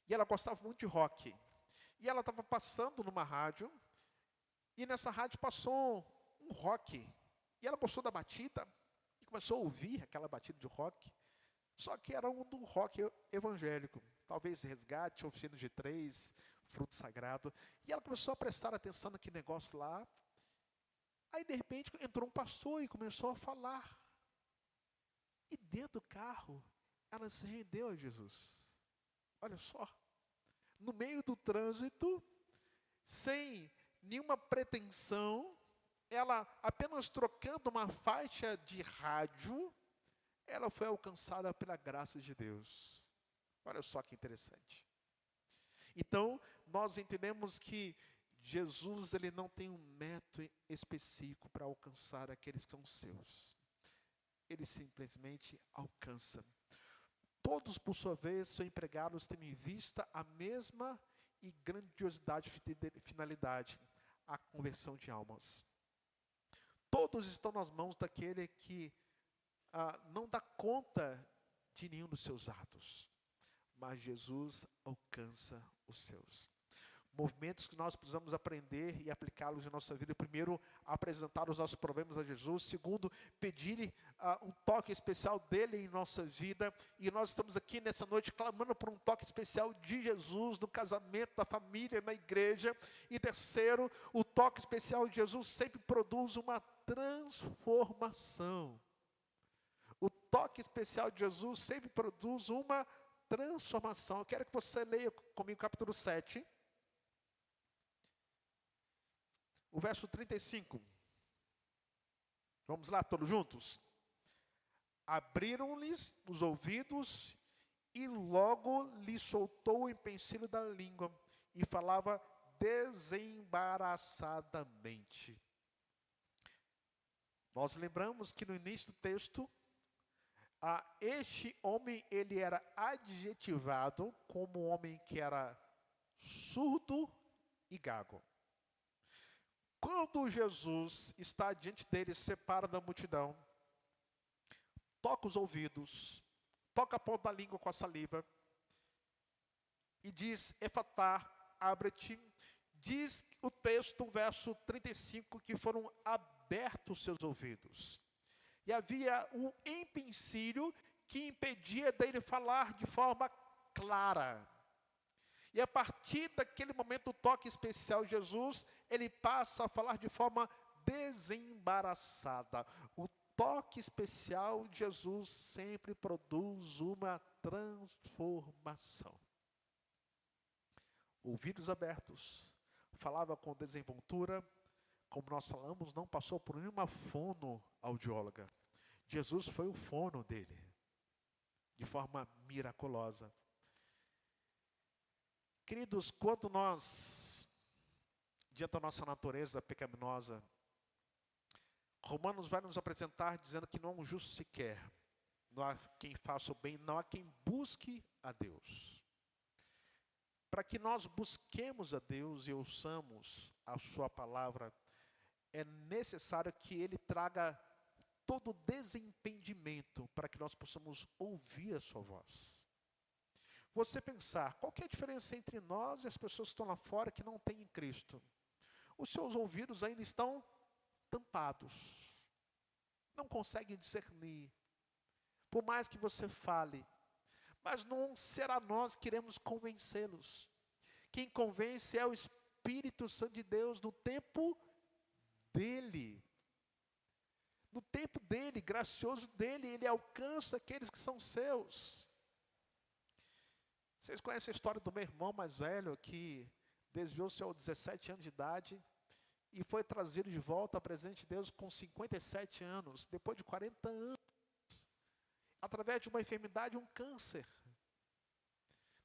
E ela gostava muito de rock. E ela estava passando numa rádio. E nessa rádio passou um rock. E ela gostou da batida. E começou a ouvir aquela batida de rock. Só que era um do rock evangélico. Talvez Resgate, Oficina de Três, Fruto Sagrado. E ela começou a prestar atenção naquele negócio lá. Aí, de repente, entrou um pastor e começou a falar. E dentro do carro, ela se rendeu a Jesus. Olha só. No meio do trânsito, sem nenhuma pretensão, ela apenas trocando uma faixa de rádio, ela foi alcançada pela graça de Deus. Olha só que interessante. Então, nós entendemos que Jesus, ele não tem um método específico para alcançar aqueles que são seus. Ele simplesmente alcança. Todos, por sua vez, são empregados tendo em vista a mesma e grandiosidade de finalidade, a conversão de almas. Todos estão nas mãos daquele que não dá conta de nenhum dos seus atos, mas Jesus alcança os seus. Movimentos que nós precisamos aprender e aplicá-los em nossa vida. Primeiro, apresentar os nossos problemas a Jesus. Segundo, pedir um toque especial dele em nossa vida. E nós estamos aqui nessa noite clamando por um toque especial de Jesus no casamento, da família, na igreja. E terceiro, o toque especial de Jesus sempre produz uma transformação. O toque especial de Jesus sempre produz uma transformação. Eu quero que você leia comigo o capítulo 7. O verso 35. Vamos lá, todos juntos? Abriram-lhes os ouvidos e logo lhe soltou o empecilho da língua e falava desembaraçadamente. Nós lembramos que no início do texto, este homem, ele era adjetivado como um homem que era surdo e gago. Quando Jesus está diante dele, separa da multidão, toca os ouvidos, toca a ponta da língua com a saliva, e diz, Efatá, abre-te, diz o texto, verso 35, que foram abertos seus ouvidos. E havia um empecilho que impedia dele falar de forma clara. E a partir daquele momento, o toque especial de Jesus, ele passa a falar de forma desembaraçada. O toque especial de Jesus sempre produz uma transformação. Ouvidos abertos, falava com desenvoltura, como nós falamos, não passou por nenhuma fonoaudióloga. Jesus foi o fono dele, de forma miraculosa. Queridos, quando nós, diante da nossa natureza pecaminosa, Romanos vai nos apresentar dizendo que não há um justo sequer, não há quem faça o bem, não há quem busque a Deus. Para que nós busquemos a Deus e ouçamos a sua palavra, é necessário que Ele traga todo desentendimento para que nós possamos ouvir a sua voz. Você pensar, qual que é a diferença entre nós e as pessoas que estão lá fora que não têm em Cristo? Os seus ouvidos ainda estão tampados. Não conseguem discernir. Por mais que você fale. Mas não será nós que iremos convencê-los. Quem convence é o Espírito Santo de Deus no tempo dele. No tempo dele, gracioso dele, ele alcança aqueles que são seus. Vocês conhecem a história do meu irmão mais velho, que desviou-se aos 17 anos de idade e foi trazido de volta à presença de Deus com 57 anos, depois de 40 anos, através de uma enfermidade, um câncer.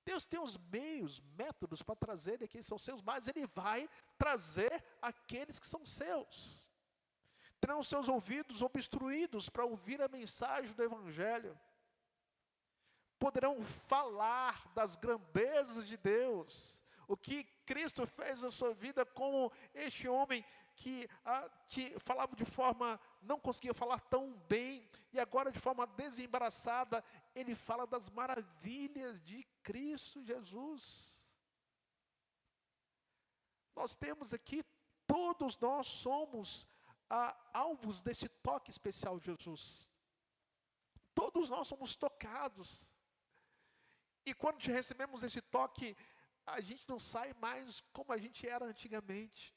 Deus tem os meios, métodos para trazer aqueles que são seus, mas Ele vai trazer aqueles que são seus. Terão seus ouvidos obstruídos para ouvir a mensagem do Evangelho. Poderão falar das grandezas de Deus, o que Cristo fez na sua vida, como este homem que falava de forma, não conseguia falar tão bem, e agora de forma desembaraçada, ele fala das maravilhas de Cristo Jesus. Nós temos aqui, todos nós somos alvos desse toque especial de Jesus. Todos nós somos tocados. E quando recebemos esse toque, a gente não sai mais como a gente era antigamente.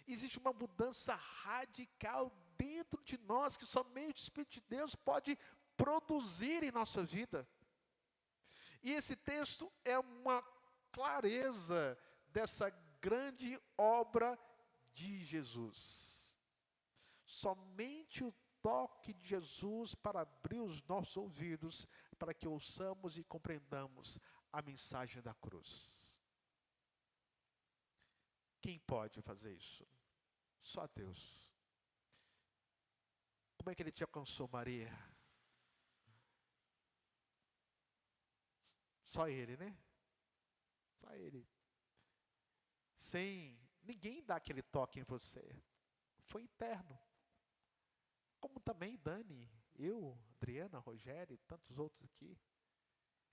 Existe uma mudança radical dentro de nós, que somente o Espírito de Deus pode produzir em nossa vida. E esse texto é uma clareza dessa grande obra de Jesus. Somente o toque de Jesus para abrir os nossos ouvidos, para que ouçamos e compreendamos a mensagem da cruz. Quem pode fazer isso? Só Deus. Como é que Ele te alcançou, Maria? Só Ele, né? Só Ele. Sem ninguém dar aquele toque em você. Foi eterno. Como também Dani, eu, Adriana, Rogério e tantos outros aqui.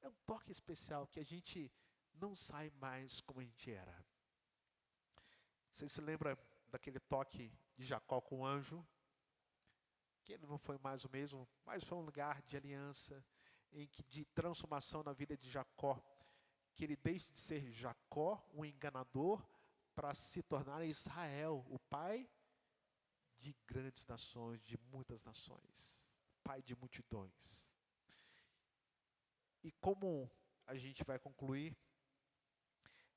É um toque especial que a gente não sai mais como a gente era. Você se lembra daquele toque de Jacó com o anjo? Que ele não foi mais o mesmo, mas foi um lugar de aliança, de transformação na vida de Jacó. Que ele deixe de ser Jacó, um enganador, para se tornar Israel, o pai de grandes nações, de muitas nações, pai de multidões. E como a gente vai concluir,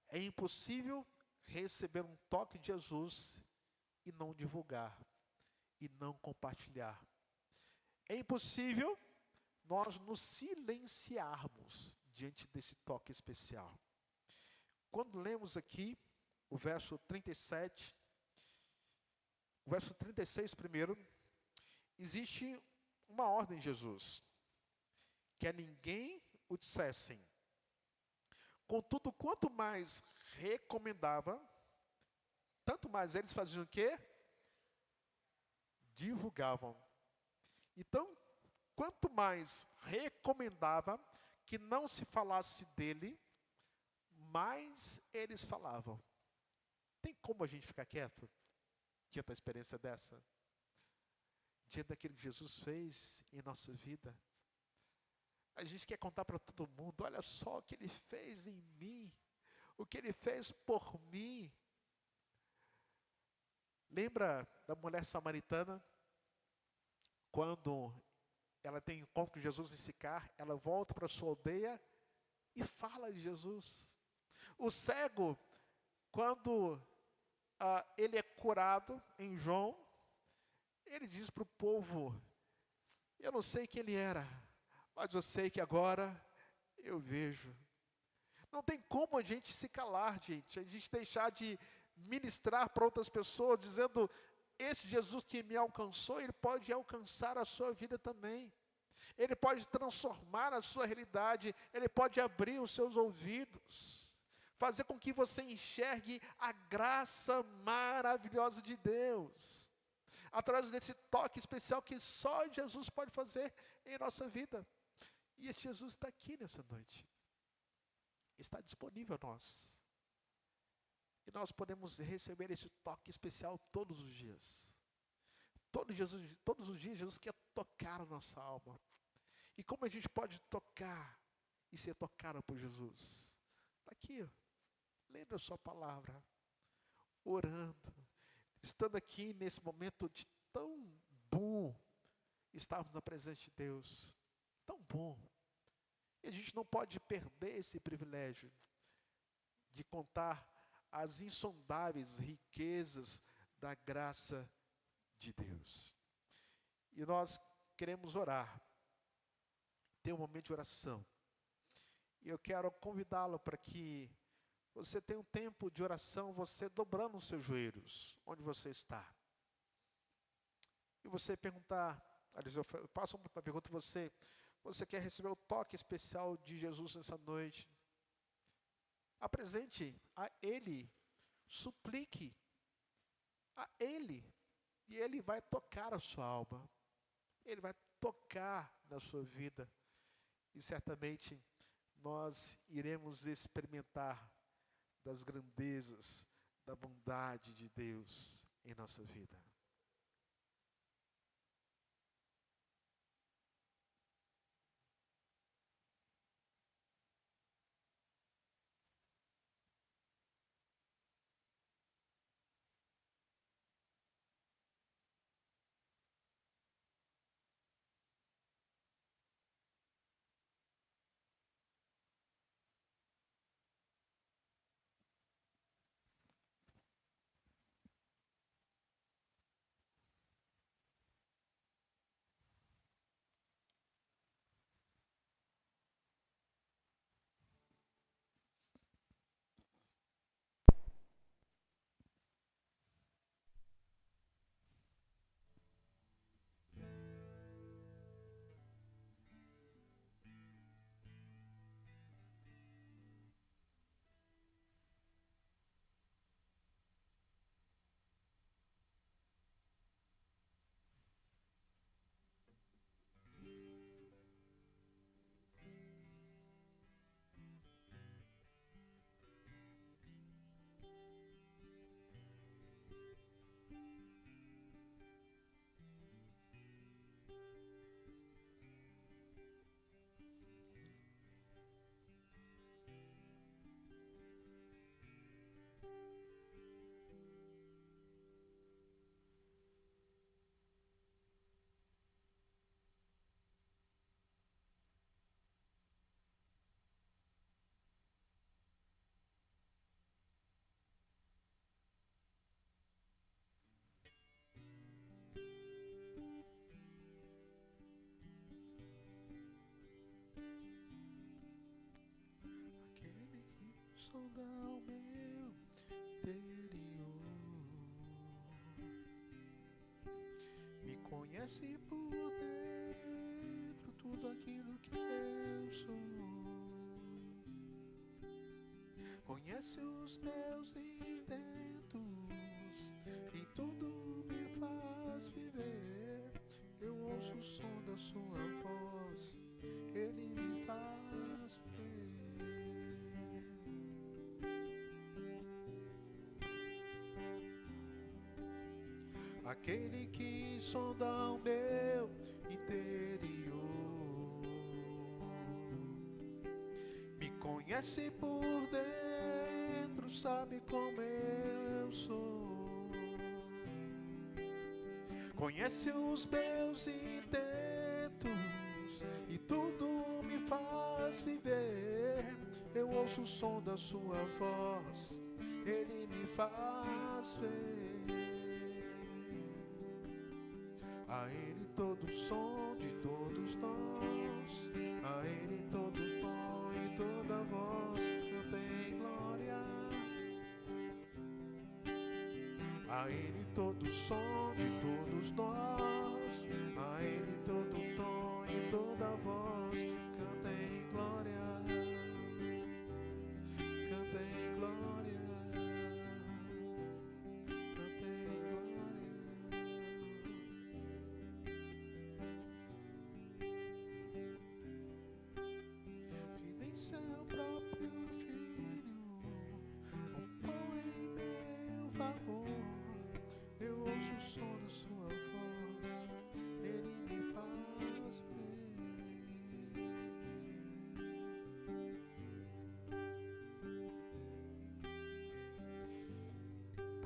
é impossível receber um toque de Jesus e não divulgar, e não compartilhar. É impossível nós nos silenciarmos diante desse toque especial. Quando lemos aqui o verso 37, o verso 36 primeiro, existe uma ordem de Jesus, que a ninguém o dissessem. Contudo, quanto mais recomendava, tanto mais eles faziam o quê? Divulgavam. Então, quanto mais recomendava que não se falasse dele, mais eles falavam. Tem como a gente ficar quieto diante da experiência dessa? Diante daquilo que Jesus fez em nossa vida? A gente quer contar para todo mundo, olha só o que Ele fez em mim, o que Ele fez por mim. Lembra da mulher samaritana? Quando ela tem encontro com Jesus em Sicar, ela volta para sua aldeia e fala de Jesus. O cego, quando ele é curado em João, ele diz para o povo, eu não sei quem ele era, mas eu sei que agora eu vejo. Não tem como a gente se calar, gente, a gente deixar de ministrar para outras pessoas, dizendo, esse Jesus que me alcançou, Ele pode alcançar a sua vida também. Ele pode transformar a sua realidade, Ele pode abrir os seus ouvidos, fazer com que você enxergue a graça maravilhosa de Deus. através desse toque especial que só Jesus pode fazer em nossa vida. E esse Jesus está aqui nessa noite. Está disponível a nós. E nós podemos receber esse toque especial todos os dias. Todos os dias Jesus quer tocar a nossa alma. E como a gente pode tocar e ser tocado por Jesus? Está aqui, ó, lendo a sua palavra, orando, estando aqui nesse momento de tão bom estarmos na presença de Deus. Tão bom. E a gente não pode perder esse privilégio de contar as insondáveis riquezas da graça de Deus. E nós queremos orar, ter um momento de oração. E eu quero convidá-lo para que você tenha um tempo de oração, você dobrando os seus joelhos, onde você está. E você perguntar, aliás, eu faço uma pergunta a você: você quer receber o toque especial de Jesus nessa noite? Apresente a Ele, suplique a Ele, e Ele vai tocar a sua alma, Ele vai tocar na sua vida, e certamente nós iremos experimentar das grandezas, da bondade de Deus em nossa vida. Aquele que sonda o meu interior, me conhece por dentro, tudo aquilo que eu sou. Conhece os meus intentos e tudo me faz viver. Eu ouço o som da sua voz, Ele me faz ver. Aquele que sonda o meu interior, me conhece por dentro, sabe como eu sou. Conhece os meus intentos e tudo me faz viver. Eu ouço o som da sua voz, Ele me faz ver. A Ele todo som de todos nós, a Ele todo tom e toda voz cantem glória. A Ele todo som de todos nós, a Ele todo tom e toda voz cantem glória. Cantem glória. Cantem glória.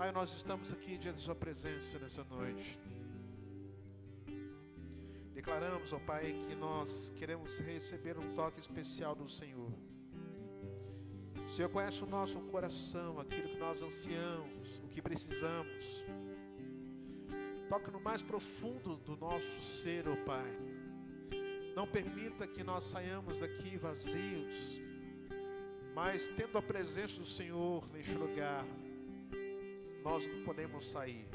Pai, nós estamos aqui diante da sua presença nessa noite. Declaramos, ó Pai, que nós queremos receber um toque especial do Senhor. O Senhor conhece o nosso coração, aquilo que nós ansiamos, o que precisamos. Toque no mais profundo do nosso ser, ó Pai. Não permita que nós saiamos daqui vazios, mas tendo a presença do Senhor neste lugar, nós não podemos sair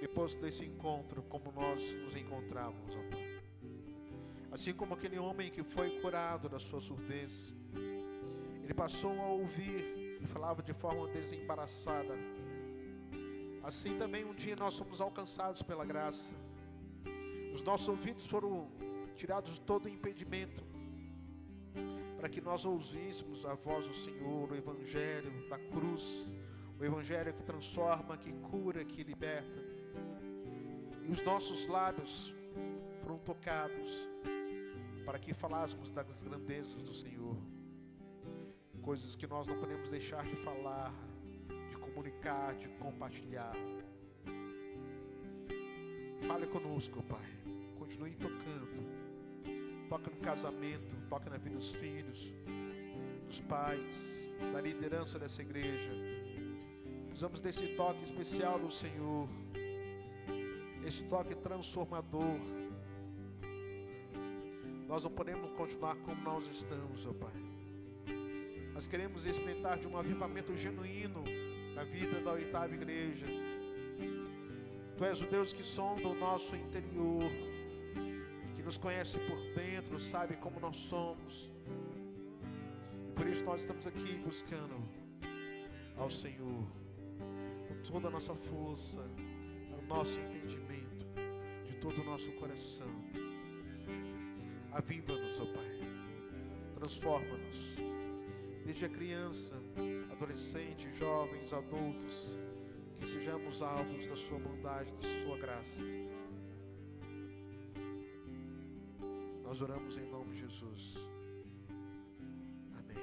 depois desse encontro como nós nos encontrávamos, ó Pai. Assim como aquele homem que foi curado da sua surdez, ele passou a ouvir e falava de forma desembaraçada. Assim também um dia nós somos alcançados pela graça. Os nossos ouvidos foram tirados de todo impedimento, para que nós ouvíssemos a voz do Senhor, o Evangelho da cruz, o Evangelho que transforma, que cura, que liberta. E os nossos lábios foram tocados para que falássemos das grandezas do Senhor. Coisas que nós não podemos deixar de falar, de comunicar, de compartilhar. Fale conosco, Pai. Continue tocando. Toca no casamento, toca na vida dos filhos, dos pais, da liderança dessa igreja. Precisamos desse toque especial do Senhor. Esse toque transformador. Nós não podemos continuar como nós estamos, ó Pai. Nós queremos experimentar de um avivamento genuíno na vida da Oitava Igreja. Tu és o Deus que sonda o nosso interior, que nos conhece por dentro, sabe como nós somos. E por isso nós estamos aqui buscando ao Senhor com toda a nossa força, o nosso entendimento, de todo o nosso coração. Aviva-nos, ó Pai. Transforma-nos. Desde a criança, adolescente, jovens, adultos, que sejamos alvos da sua bondade, da sua graça. Nós oramos em nome de Jesus. Amém.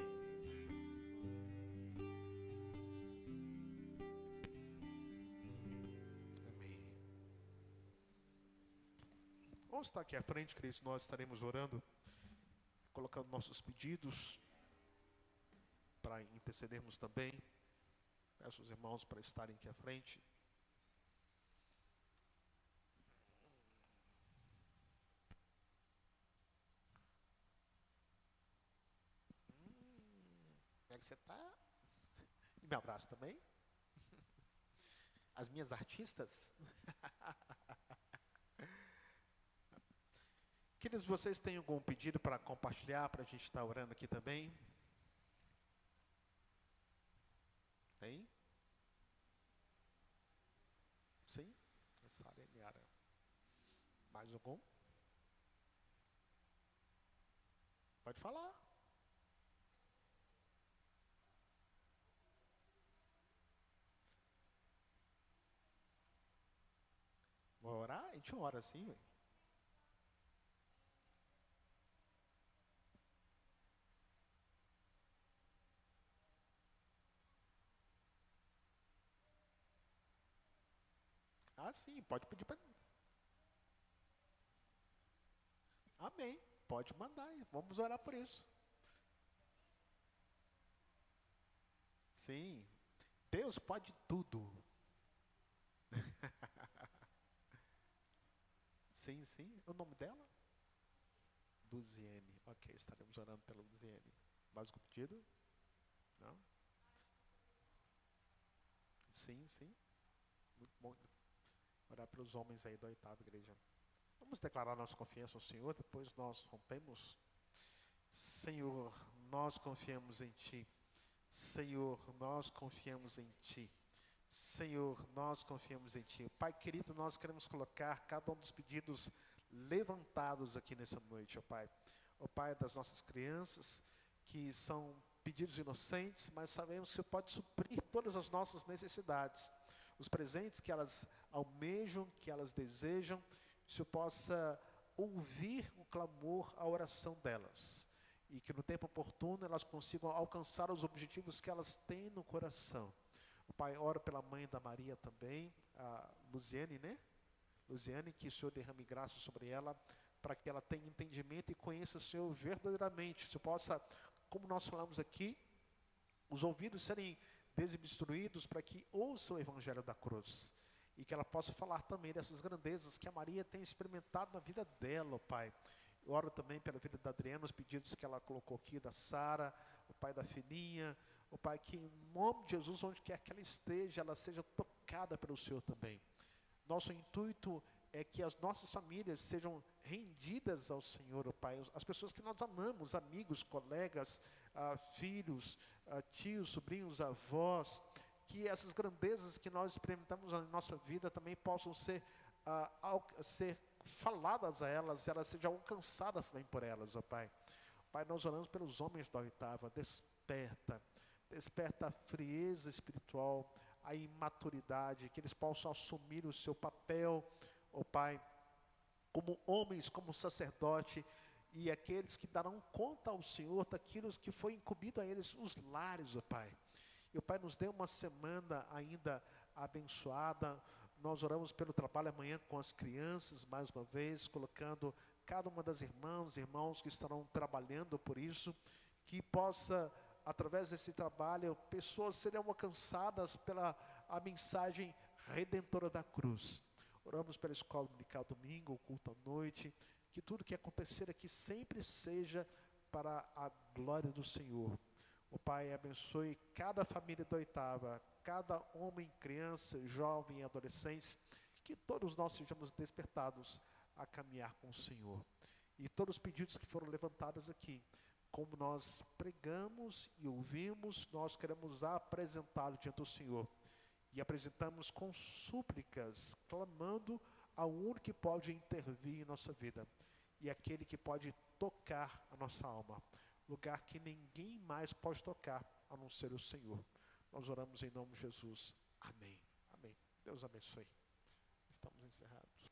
Amém. Vamos estar aqui à frente, queridos. Nós estaremos orando, colocando nossos pedidos, para intercedermos também. Peço os irmãos para estarem aqui à frente. Como é que você está? E me abraço também. As minhas artistas. Queridos, vocês têm algum pedido para compartilhar, para a gente estar orando aqui também? Tem? Sim? Mais algum? Pode falar. Vou orar? A gente ora assim, velho. Ah, sim, pode pedir para... Amém. Pode mandar. Vamos orar por isso. Sim. Deus pode tudo. Sim, sim. O nome dela? Luziene. Ok, estaremos orando pela Luziene. Mais algum pedido? Não? Sim, sim. Muito bom. Orar pelos homens aí da Oitava Igreja. Vamos declarar nossa confiança ao Senhor, depois nós rompemos. Senhor, nós confiamos em Ti. Senhor, nós confiamos em Ti. Senhor, nós confiamos em Ti. Pai querido, nós queremos colocar cada um dos pedidos levantados aqui nessa noite, ó Pai. Ó Pai das nossas crianças, que são pedidos inocentes, mas sabemos que o Senhor pode suprir todas as nossas necessidades. Os presentes que elas almejam, que elas desejam, que o Senhor possa ouvir o clamor, a oração delas. E que no tempo oportuno elas consigam alcançar os objetivos que elas têm no coração. Pai, oro pela mãe da Maria também, a Luziane, né? Luziane, que o Senhor derrame graça sobre ela, para que ela tenha entendimento e conheça o Senhor verdadeiramente. Se possa, como nós falamos aqui, os ouvidos serem desobstruídos para que ouça o Evangelho da cruz. E que ela possa falar também dessas grandezas que a Maria tem experimentado na vida dela, ó Pai. Eu oro também pela vida da Adriana, os pedidos que ela colocou aqui, da Sara, o pai da filhinha, o Pai, que em nome de Jesus, onde quer que ela esteja, ela seja tocada pelo Senhor também. Nosso intuito é que as nossas famílias sejam rendidas ao Senhor, ó Pai. As pessoas que nós amamos, amigos, colegas, filhos, tios, sobrinhos, avós, que essas grandezas que nós experimentamos na nossa vida também possam ser faladas a elas, e elas sejam alcançadas também por elas, ó Pai. Pai, nós oramos pelos homens da oitava, desperta a frieza espiritual, a imaturidade, que eles possam assumir o seu papel, ó Pai, como homens, como sacerdote, e aqueles que darão conta ao Senhor daquilo que foi incumbido a eles, os lares, ó Pai. E o Pai nos dê uma semana ainda abençoada. Nós oramos pelo trabalho amanhã com as crianças, mais uma vez, colocando cada uma das irmãos que estarão trabalhando por isso, que possa, através desse trabalho, pessoas serão alcançadas pela a mensagem redentora da cruz. Oramos pela escola dominical domingo, o culto à noite, que tudo que acontecer aqui sempre seja para a glória do Senhor. O Pai abençoe cada família da oitava, cada homem, criança, jovem e adolescente, que todos nós sejamos despertados a caminhar com o Senhor. E todos os pedidos que foram levantados aqui, como nós pregamos e ouvimos, nós queremos apresentá-lo diante do Senhor. E apresentamos com súplicas, clamando ao único que pode intervir em nossa vida. E aquele que pode tocar a nossa alma. Lugar que ninguém mais pode tocar, a não ser o Senhor. Nós oramos em nome de Jesus. Amém. Amém. Deus abençoe. Estamos encerrados.